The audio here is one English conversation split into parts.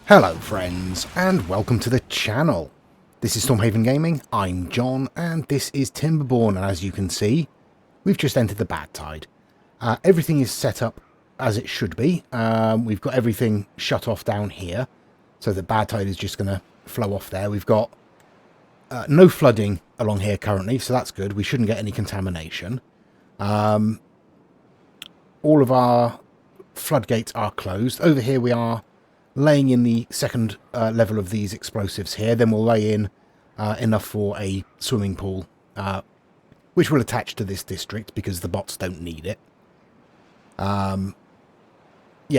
Hello friends, and welcome to the channel. This is Stormhaven Gaming, I'm John, and this is Timberborn, and as you can see, we've just entered the bad tide. Everything is set up as it should be. We've got everything shut off down here, so the bad tide is just going to flow off there. We've got no flooding along here currently, so that's good. We shouldn't get any contamination. All of our floodgates are closed. Over here we are laying in the second level of these explosives here. Then we'll lay in enough for a swimming pool, which will attach to this district because the bots don't need it. Yeah,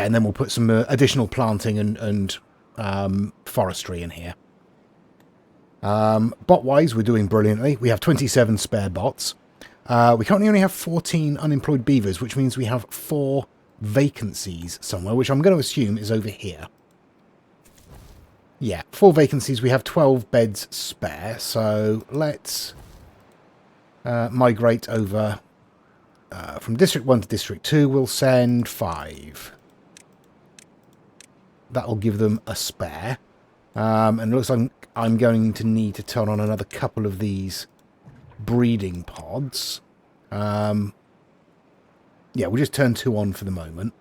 and then we'll put some additional planting and forestry in here. Bot-wise, we're doing brilliantly. We have 27 spare bots. We currently only have 14 unemployed beavers, which means we have 4 vacancies somewhere, which I'm going to assume is over here. Yeah, 4 vacancies. We have 12 beds spare, so let's migrate over from District 1 to District 2. We'll send 5. That'll give them a spare. And it looks like I'm going to need to turn on another couple of these breeding pods. Yeah, we'll just turn 2 on for the moment.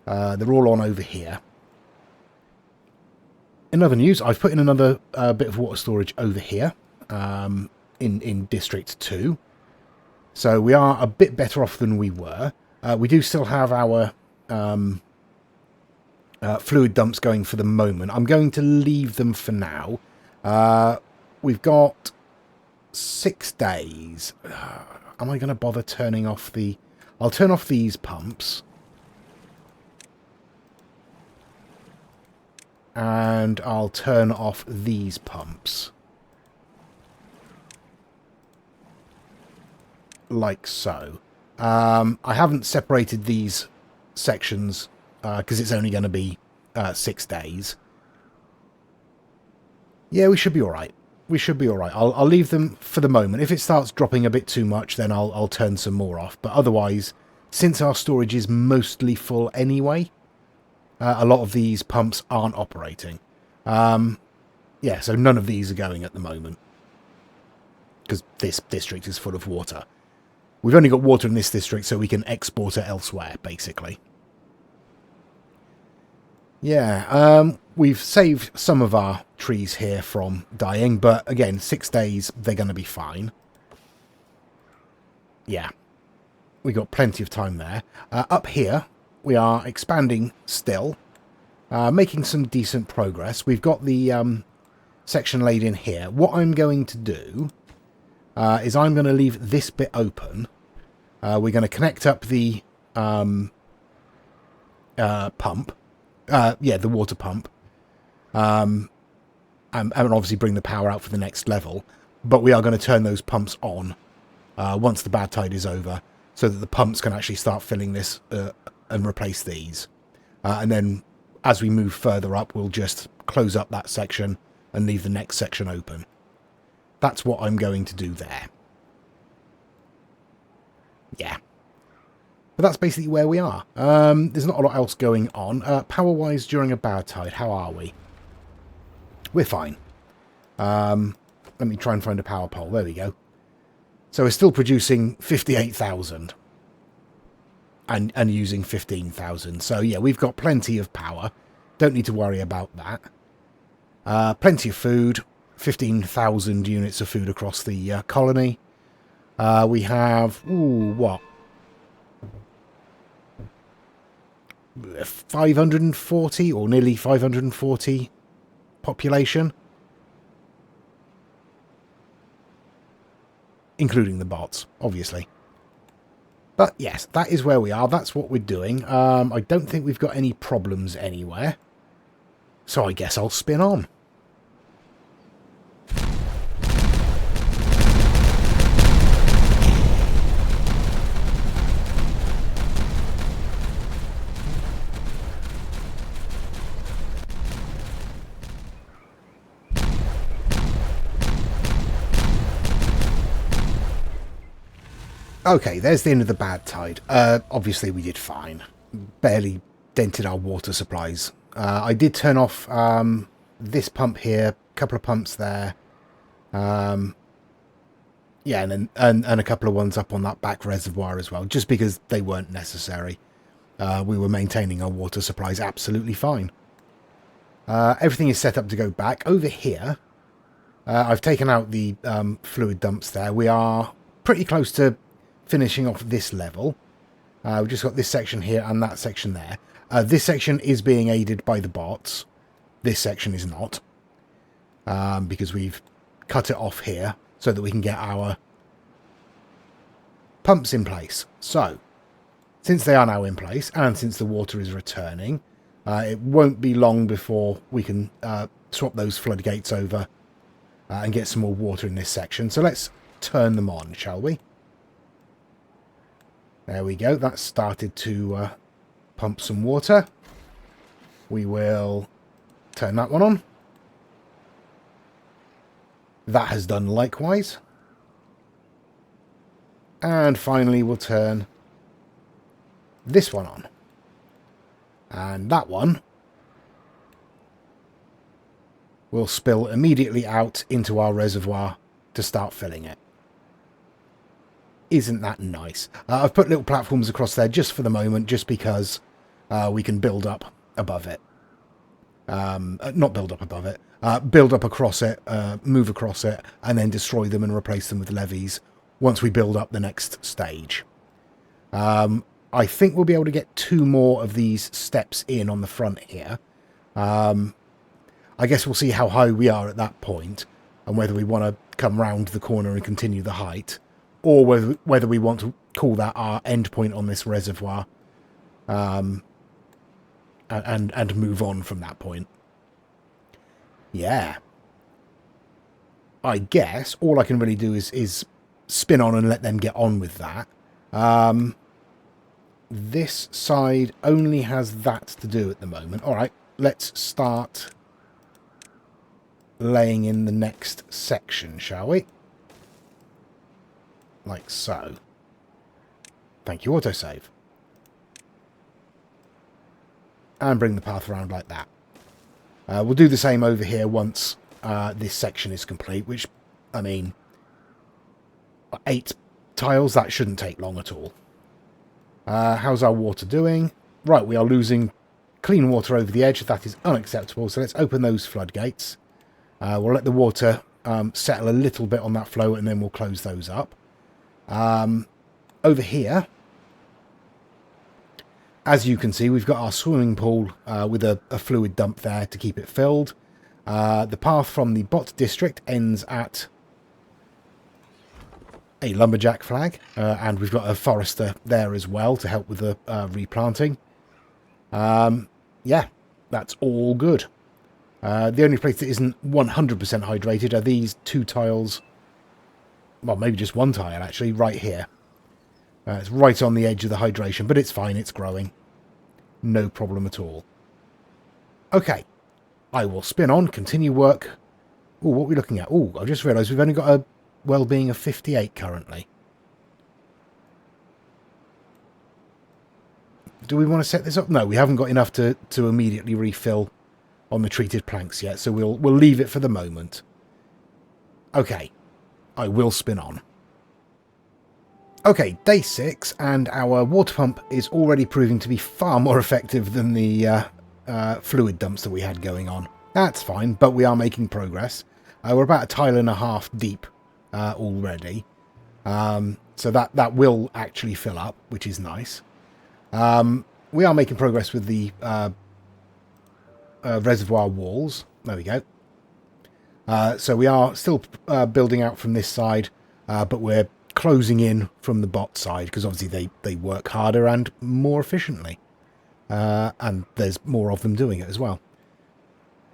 They're all on over here. In other news, I've put in another bit of water storage over here in District 2. So we are a bit better off than we were. We do still have our fluid dumps going for the moment. I'm going to leave them for now. We've got 6 days. Am I going to bother turning off the... I'll turn off these pumps. And I'll turn off these pumps. Like so. I haven't separated these sections because it's only going to be 6 days. Yeah, we should be alright. We should be alright. I'll leave them for the moment. If it starts dropping a bit too much, then I'll turn some more off. But otherwise, since our storage is mostly full anyway, a lot of these pumps aren't operating. Yeah, so none of these are going at the moment. Because this district is full of water. We've only got water in this district, so we can export it elsewhere, basically. Yeah, we've saved some of our trees here from dying, but again, 6 days, they're going to be fine. Yeah, we got plenty of time there. Up here, we are expanding still, making some decent progress. We've got the section laid in here. What I'm going to do is I'm going to leave this bit open. We're going to connect up the pump. Yeah, the water pump. And obviously bring the power out for the next level. But we are going to turn those pumps on once the bad tide is over, so that the pumps can actually start filling this and replace these. And then as we move further up, we'll just close up that section and leave the next section open. That's what I'm going to do there. Yeah. But that's basically where we are. There's not a lot else going on. Power-wise, during a bad tide, how are we? We're fine. Let me try and find a power pole. There we go. So we're still producing 58,000. And using 15,000. So yeah, we've got plenty of power. Don't need to worry about that. Plenty of food. 15,000 units of food across the colony. We have... Ooh, what? 540 or nearly 540 population. Including the bots, obviously. But yes, that is where we are. That's what we're doing. I don't think we've got any problems anywhere. So I guess I'll spin on. Okay, there's the end of the bad tide. Obviously we did fine. Barely dented our water supplies I did turn off this pump here, a couple of pumps there. Yeah, and a couple of ones up on that back reservoir as well, just because they weren't necessary. We were maintaining our water supplies absolutely fine. Everything is set up to go back. Over here, I've taken out the fluid dumps there. We are pretty close to finishing off this level. We've just got this section here and that section there. This section is being aided by the bots. This section is not. Because we've cut it off here so that we can get our pumps in place. So, since they are now in place and since the water is returning, it won't be long before we can swap those floodgates over and get some more water in this section. So let's turn them on, shall we? There we go. That started to pump some water. We will turn that one on. That has done likewise. And finally we'll turn this one on. And that one will spill immediately out into our reservoir to start filling it. Isn't that nice? I've put little platforms across there just for the moment, just because we can build up above it. Not build up above it. Build up across it, move across it, and then destroy them and replace them with levees once we build up the next stage. I think we'll be able to get 2 more of these steps in on the front here. I guess we'll see how high we are at that point, and whether we want to come round the corner and continue the height, or whether we want to call that our end point on this reservoir, and move on from that point. Yeah. I guess all I can really do is spin on and let them get on with that. This side only has that to do at the moment. Alright, let's start laying in the next section, shall we? Like so. Thank you, autosave. And bring the path around like that. We'll do the same over here once this section is complete, which, I mean, 8 tiles, that shouldn't take long at all. How's our water doing? Right, we are losing clean water over the edge. That is unacceptable, so let's open those floodgates. We'll let the water settle a little bit on that flow, and then we'll close those up. Over here, as you can see, we've got our swimming pool with a fluid dump there to keep it filled. The path from the bot district ends at a lumberjack flag, and we've got a forester there as well to help with the replanting. Yeah, that's all good. The only place that isn't 100% hydrated are these 2 tiles, well, maybe just 1 tile actually, right here. It's right on the edge of the hydration, but it's fine, it's growing. No problem at all. Okay, I will spin on, continue work. Oh, what are we looking at? Oh, I just realised we've only got a well-being of 58 currently. Do we want to set this up? No, we haven't got enough to immediately refill on the treated planks yet, so we'll leave it for the moment. Okay, I will spin on. Okay, day 6, and our water pump is already proving to be far more effective than the fluid dumps that we had going on. That's fine, but we are making progress. We're about 1.5 tiles deep already, so that will actually fill up, which is nice. We are making progress with the reservoir walls. There we go. So we are still building out from this side, but we're closing in from the bot side, because obviously they work harder and more efficiently, and there's more of them doing it as well.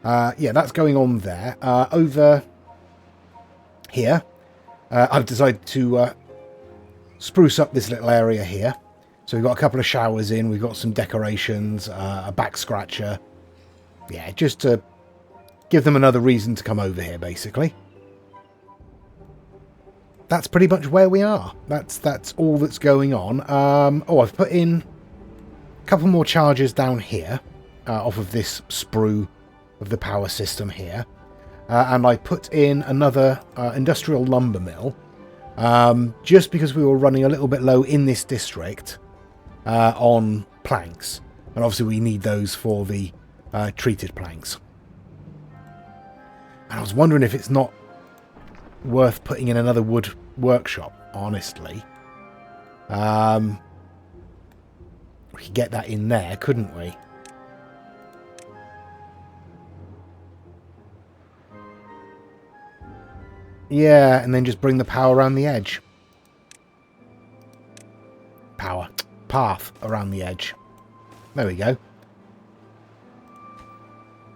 Yeah, that's going on there. Over here, I've decided to spruce up this little area here. So we've got a couple of showers in, we've got some decorations, a back scratcher. Yeah, just to give them another reason to come over here, basically. That's pretty much where we are. That's all that's going on. Oh, I've put in a couple more charges down here. off of this sprue of the power system here. And I put in another industrial lumber mill, just because we were running a little bit low in this district on planks. And obviously we need those for the treated planks. And I was wondering if it's not worth putting in another wood workshop, honestly. We could get that in there, couldn't we? Yeah, and then just bring the power around the edge. Path around the edge. There we go.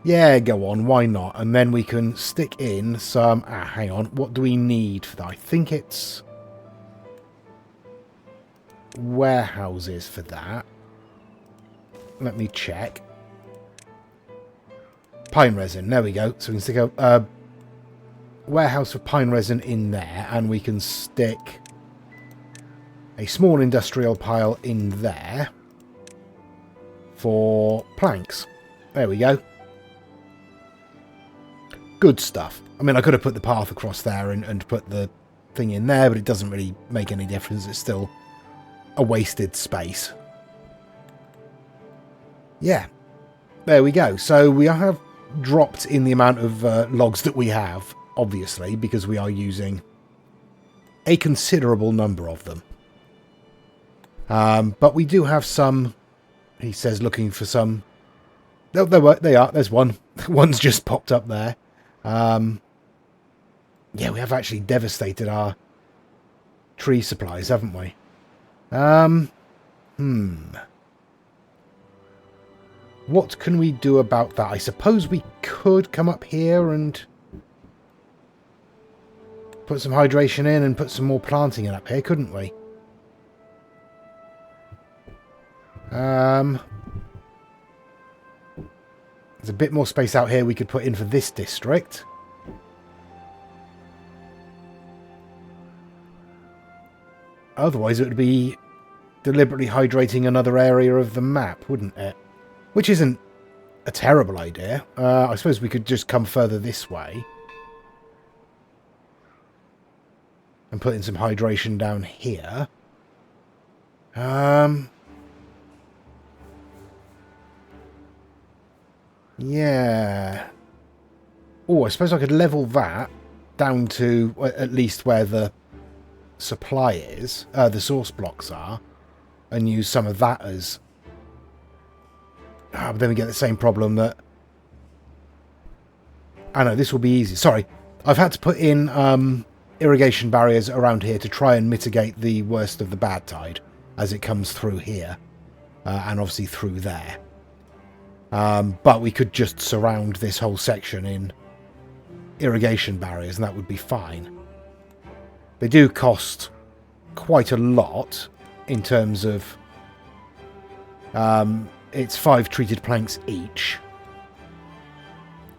Yeah, go on, why not? And then we can stick in some... hang on, what do we need for that? I think it's... warehouses for that. Let me check. Pine resin, there we go. So we can stick a warehouse for pine resin in there, and we can stick a small industrial pile in there for planks. There we go. Good stuff. I mean, I could have put the path across there and put the thing in there, but it doesn't really make any difference. It's still a wasted space. Yeah. There we go. So we have dropped in the amount of logs that we have, obviously, because we are using a considerable number of them. But we do have some, he says, looking for some. Oh, they are. There's one. One's just popped up there. Yeah, we have actually devastated our tree supplies, haven't we? What can we do about that? I suppose we could come up here and put some hydration in and put some more planting in up here, couldn't we? There's a bit more space out here we could put in for this district. Otherwise it would be deliberately hydrating another area of the map, wouldn't it? Which isn't a terrible idea. I suppose we could just come further this way and put in some hydration down here. Yeah. Oh, I suppose I could level that down to at least where the supply is, the source blocks are, and use some of that as... but then we get the same problem that... I know, this will be easy. Sorry, I've had to put in irrigation barriers around here to try and mitigate the worst of the bad tide as it comes through here, and obviously through there. But we could just surround this whole section in irrigation barriers and that would be fine. They do cost quite a lot in terms of... it's 5 treated planks each,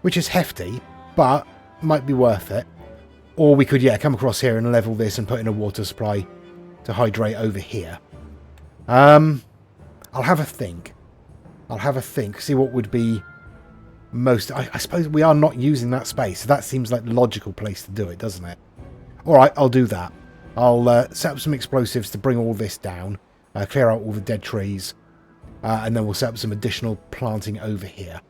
which is hefty, but might be worth it. Or we could, yeah, come across here and level this and put in a water supply to hydrate over here. I'll have a think. See what would be most... I suppose we are not using that space, so that seems like the logical place to do it, doesn't it? Alright, I'll do that. I'll set up some explosives to bring all this down, clear out all the dead trees, and then we'll set up some additional planting over here.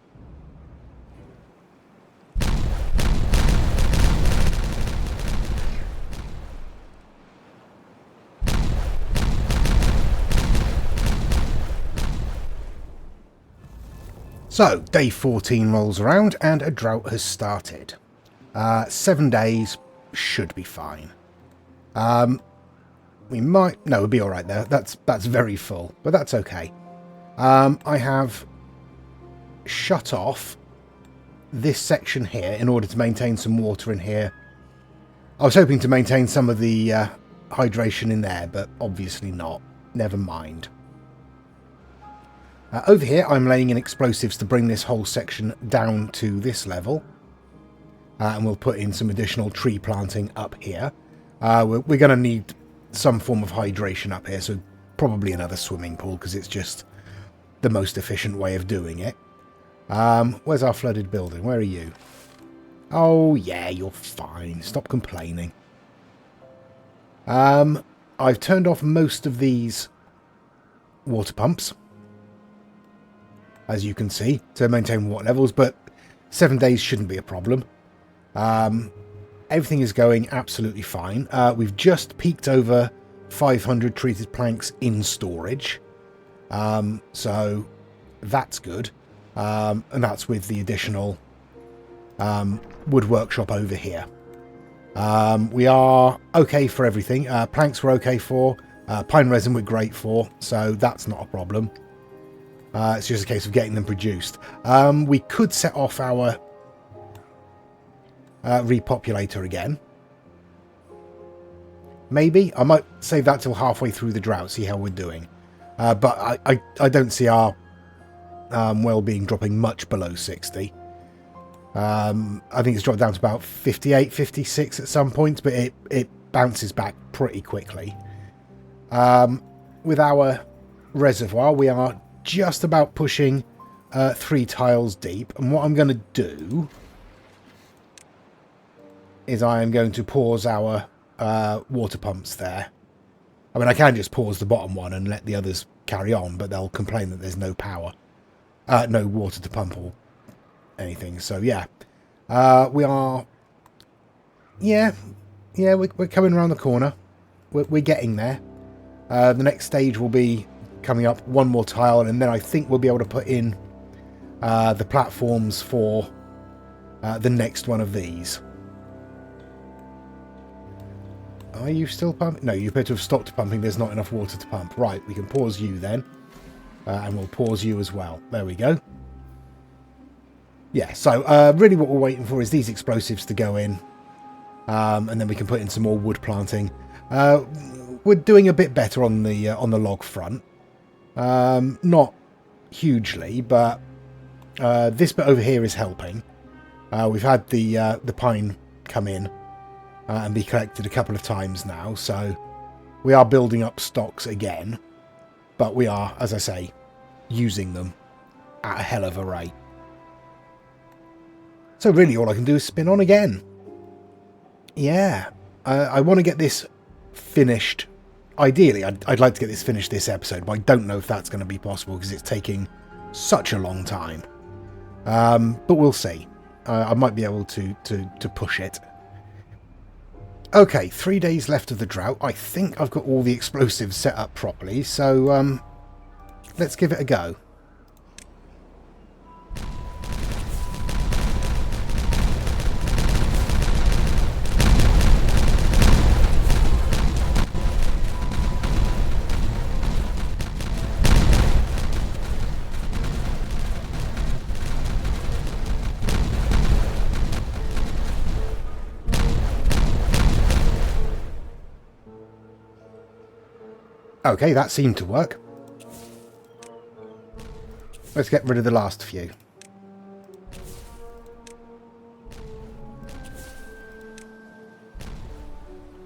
So, day 14 rolls around and a drought has started. 7 days should be fine. We might... No, we'll be alright there. That's very full, but that's okay. I have shut off this section here in order to maintain some water in here. I was hoping to maintain some of the hydration in there, but obviously not. Never mind. Over here, I'm laying in explosives to bring this whole section down to this level. And we'll put in some additional tree planting up here. We're going to need some form of hydration up here, so probably another swimming pool, because it's just the most efficient way of doing it. Where's our flooded building? Where are you? Oh, yeah, you're fine. Stop complaining. I've turned off most of these water pumps, as you can see, to maintain water levels, but 7 days shouldn't be a problem. Everything is going absolutely fine. We've just peaked over 500 treated planks in storage, so that's good. And that's with the additional wood workshop over here. We are okay for everything. Planks we're okay for. Pine resin we're great for, so that's not a problem. It's just a case of getting them produced. We could set off our repopulator again. Maybe. I might save that till halfway through the drought, see how we're doing. But I don't see our well-being dropping much below 60. I think it's dropped down to about 58, 56 at some points, but it bounces back pretty quickly. With our reservoir, we are just about pushing 3 tiles deep, and what I'm going to do is I am going to pause our water pumps there. I mean, I can just pause the bottom one and let the others carry on, but they'll complain that there's no power, no water to pump or anything. So yeah, we are, we're coming around the corner. We're getting there. The next stage will be coming up, one more tile, and then I think we'll be able to put in the platforms for the next one of these. Are you still pumping? No, you appear to have stopped pumping. There's not enough water to pump. Right, we can pause you then. And we'll pause you as well. There we go. Yeah, so really what we're waiting for is these explosives to go in. And then we can put in some more wood planting. We're doing a bit better on the log front. Not hugely, but this bit over here is helping. We've had the pine come in and be collected a couple of times now, so we are building up stocks again, but we are, as I say, using them at a hell of a rate. So really all I can do is spin on again. Yeah, I want to get this finished. Ideally, I'd like to get this finished this episode, but I don't know if that's going to be possible because it's taking such a long time. But we'll see. I might be able to push it. Okay, 3 days left of the drought. I think I've got all the explosives set up properly, so let's give it a go. Okay, that seemed to work. Let's get rid of the last few.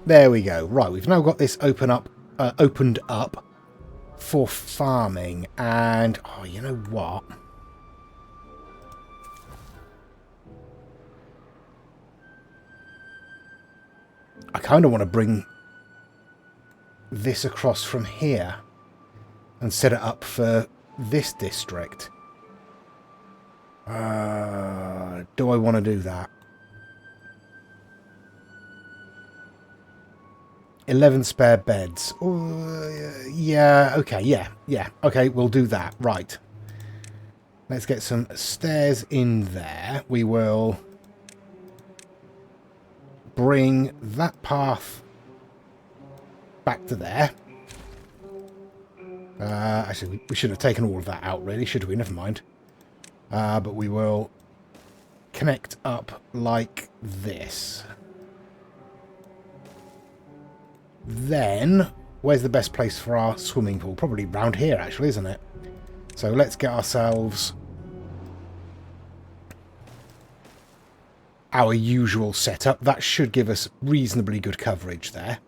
There we go. Right, we've now got this opened up for farming. And, oh, you know what? I kind of want to bring this across from here and set it up for this district. Do I want to do that? 11 spare beds. Yeah, okay, yeah. Okay, we'll do that. Right. Let's get some stairs in there. We will bring that path back to there. Actually, we should have taken all of that out, really, should we? Never mind. But we will connect up like this. Then, where's the best place for our swimming pool? Probably round here, actually, isn't it? So let's get ourselves our usual setup. That should give us reasonably good coverage there.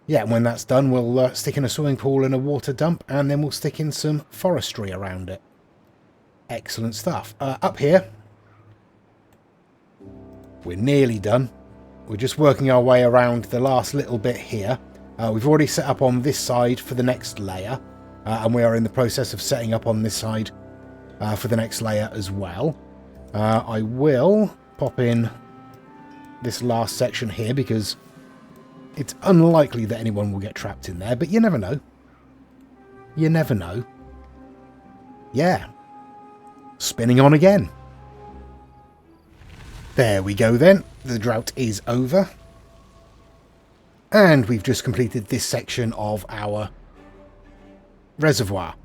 Yeah, and when that's done, we'll stick in a swimming pool and a water dump, and then we'll stick in some forestry around it. Excellent stuff. Up here, we're nearly done. We're just working our way around the last little bit here. We've already set up on this side for the next layer, and we are in the process of setting up on this side for the next layer as well. I will pop in this last section here because it's unlikely that anyone will get trapped in there, but you never know. You never know. Yeah. Spinning on again. There we go then. The drought is over. And we've just completed this section of our reservoir,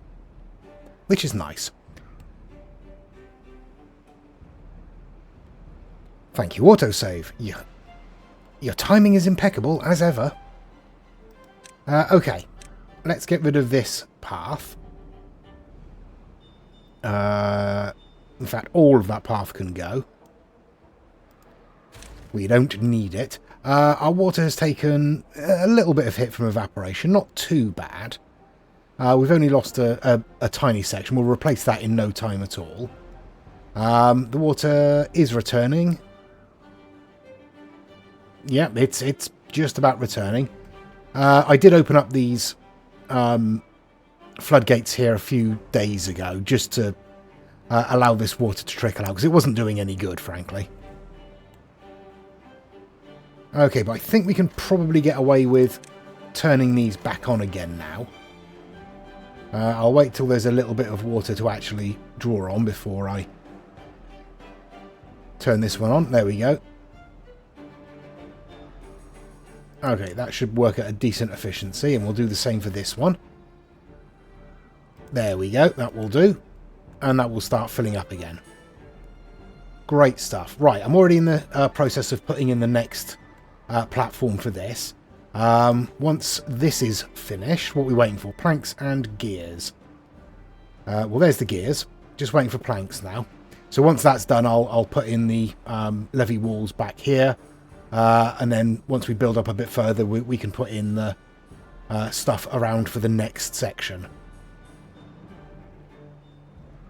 which is nice. Thank you, autosave. Your timing is impeccable, as ever. Okay, let's get rid of this path. In fact, all of that path can go. We don't need it. Our water has taken a little bit of hit from evaporation, not too bad. We've only lost a tiny section. We'll replace that in no time at all. The water is returning. Yeah, it's just about returning. I did open up these floodgates here a few days ago just to allow this water to trickle out because it wasn't doing any good, frankly. Okay, but I think we can probably get away with turning these back on again now. I'll wait till there's a little bit of water to actually draw on before I turn this one on. There we go. Okay, that should work at a decent efficiency, and we'll do the same for this one. There we go, that will do. And that will start filling up again. Great stuff. Right, I'm already in the process of putting in the next platform for this. Once this is finished, what are we waiting for? Planks and gears. Well, there's the gears. Just waiting for planks now. So once that's done, I'll put in the levee walls back here. And then once we build up a bit further, we can put in the stuff around for the next section.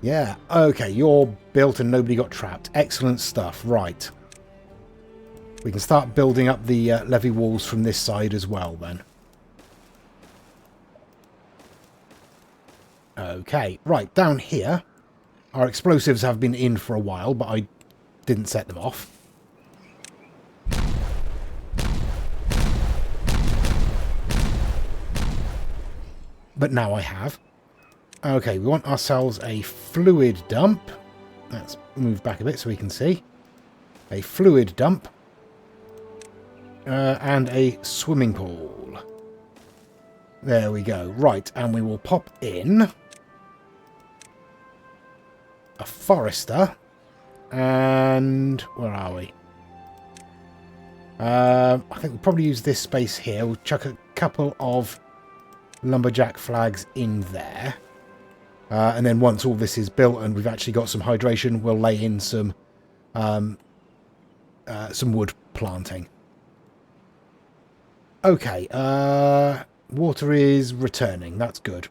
Yeah, okay, you're built and nobody got trapped. Excellent stuff, right. We can start building up the levee walls from this side as well then. Okay, right, down here, our explosives have been in for a while, but I didn't set them off. But now I have. Okay, we want ourselves a fluid dump. Let's move back a bit so we can see. A fluid dump. And a swimming pool. There we go. Right, and we will pop in a forester. And where are we? I think we'll probably use this space here. We'll chuck a couple of lumberjack flags in there. And then once all this is built and we've actually got some hydration, we'll lay in some wood planting. Okay, water is returning. That's good.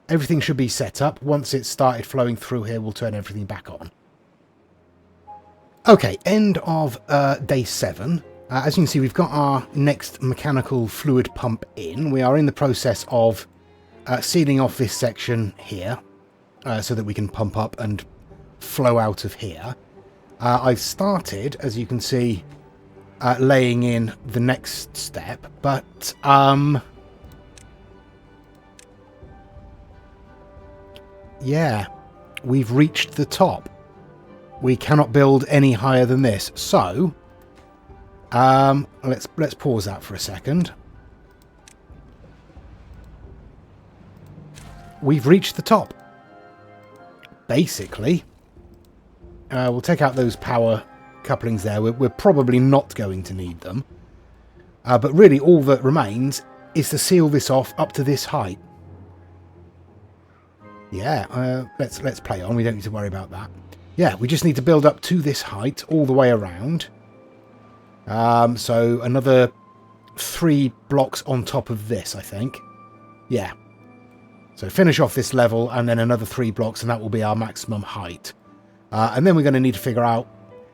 Everything should be set up. Once it's started flowing through here, we'll turn everything back on. Okay, end of day 7. As you can see, we've got our next mechanical fluid pump in. We are in the process of sealing off this section here so that we can pump up and flow out of here. I've started, as you can see, laying in the next step, but yeah, we've reached the top. We cannot build any higher than this, so let's pause that for a second. We've reached the top. Basically, we'll take out those power couplings there. We're probably not going to need them. But really all that remains is to seal this off up to this height. Yeah, let's play on. We don't need to worry about that. Yeah, we just need to build up to this height all the way around. So another 3 blocks on top of this, I think. Yeah. So finish off this level and then another 3 blocks, and that will be our maximum height. And then we're going to need to figure out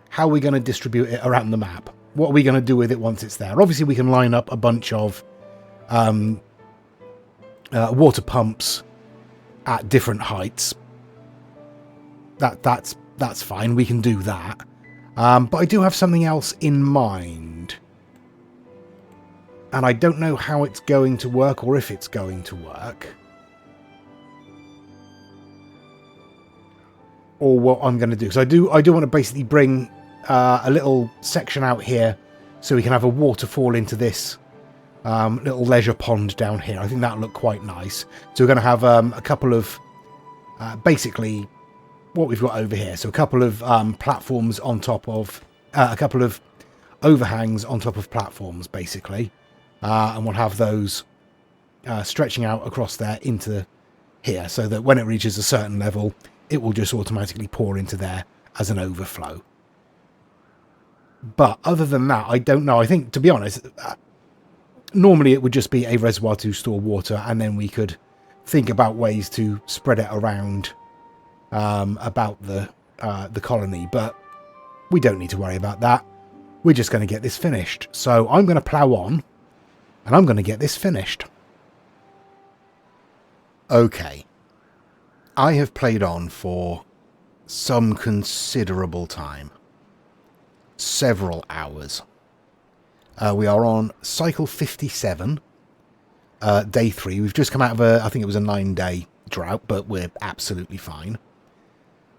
how we're going to distribute it around the map. What are we going to do with it once it's there? Obviously, we can line up a bunch of water pumps at different heights. That's fine. We can do that. But I do have something else in mind. And I don't know how it's going to work or if it's going to work. Or what I'm going to do. So I do want to basically bring a little section out here so we can have a waterfall into this little leisure pond down here. I think that'll look quite nice. So we're going to have a couple of basically what we've got over here. So a couple of platforms on top of a couple of overhangs on top of platforms, basically. And we'll have those stretching out across there into here so that when it reaches a certain level, it will just automatically pour into there as an overflow. But other than that, I don't know. I think, to be honest, normally it would just be a reservoir to store water, and then we could think about ways to spread it around about the colony. But we don't need to worry about that. We're just going to get this finished. So I'm going to plough on, and I'm going to get this finished. Okay. I have played on for some considerable time. Several hours. We are on cycle 57, day 3. We've just come out of I think it was a 9-day drought, but we're absolutely fine.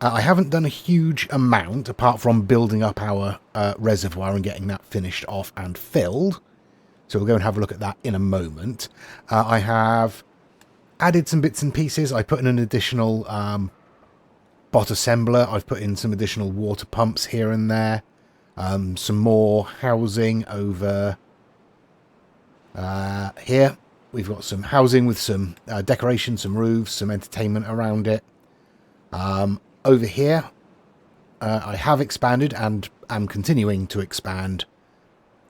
I haven't done a huge amount apart from building up our reservoir and getting that finished off and filled. So we'll go and have a look at that in a moment. I have added some bits and pieces. I put in an additional bot assembler. I've put in some additional water pumps here and there. Some more housing over here. We've got some housing with some decoration, some roofs, some entertainment around it. Over here, I have expanded and am continuing to expand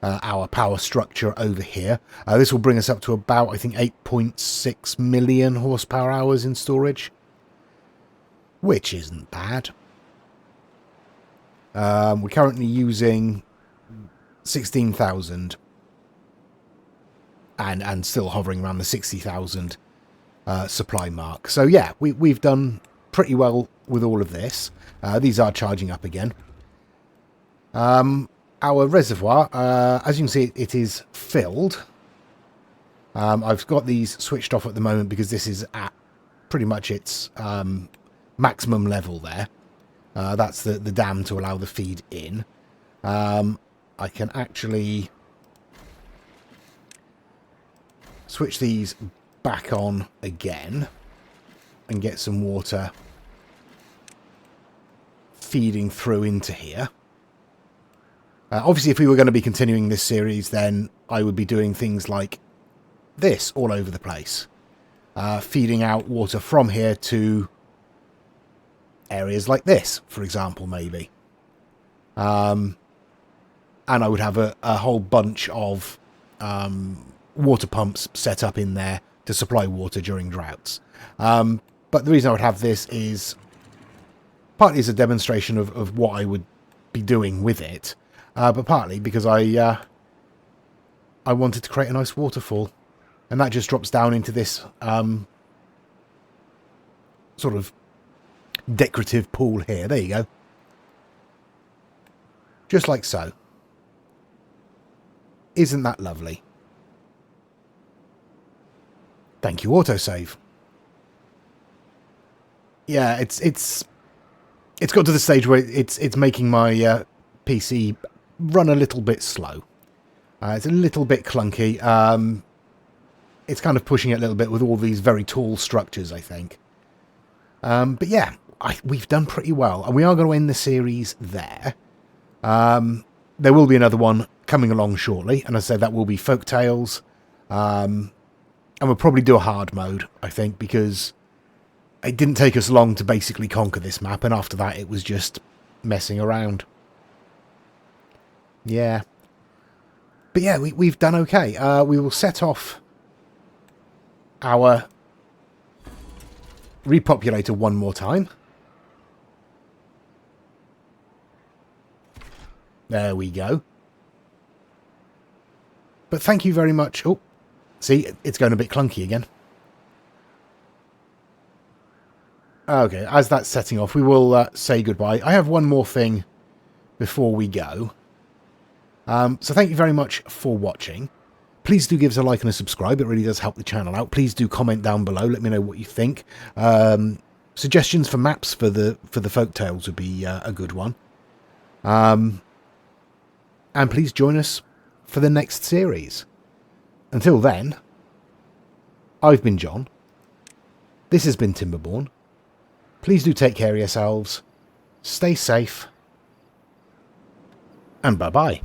our power structure over here. This will bring us up to about, I think, 8.6 million horsepower hours in storage, which isn't bad. We're currently using 16,000 and still hovering around the 60,000 supply mark. So yeah, we've done pretty well with all of this. These are charging up again. Our reservoir, as you can see, it is filled. I've got these switched off at the moment because this is at pretty much its maximum level there. That's the dam to allow the feed in. I can actually switch these back on again and get some water feeding through into here. Obviously, if we were going to be continuing this series, then I would be doing things like this all over the place. Feeding out water from here to areas like this, for example, maybe. And I would have a whole bunch of water pumps set up in there to supply water during droughts. But the reason I would have this is partly as a demonstration of what I would be doing with it. But partly because I wanted to create a nice waterfall. And that just drops down into this sort of decorative pool here. There you go. Just like so. Isn't that lovely? Thank you, autosave. Yeah, it's got to the stage where it's making my PC run a little bit slow. It's a little bit clunky. It's kind of pushing it a little bit with all these very tall structures, I think. But yeah, we've done pretty well. And we are going to end the series there. There will be another one coming along shortly. And as I said, that will be Folk Tales. And we'll probably do a hard mode, I think, because it didn't take us long to basically conquer this map. And after that, it was just messing around. Yeah. But yeah, we've done okay. We will set off our repopulate her one more time. There we go. But thank you very much. Oh, see, it's going a bit clunky again. Okay, as that's setting off, we will say goodbye. I have one more thing before we go. So thank you very much for watching. Please do give us a like and a subscribe. It really does help the channel out. Please do comment down below. Let me know what you think. Suggestions for maps for the folktales would be a good one. And please join us for the next series. Until then, I've been John. This has been Timberborn. Please do take care of yourselves. Stay safe. And bye-bye.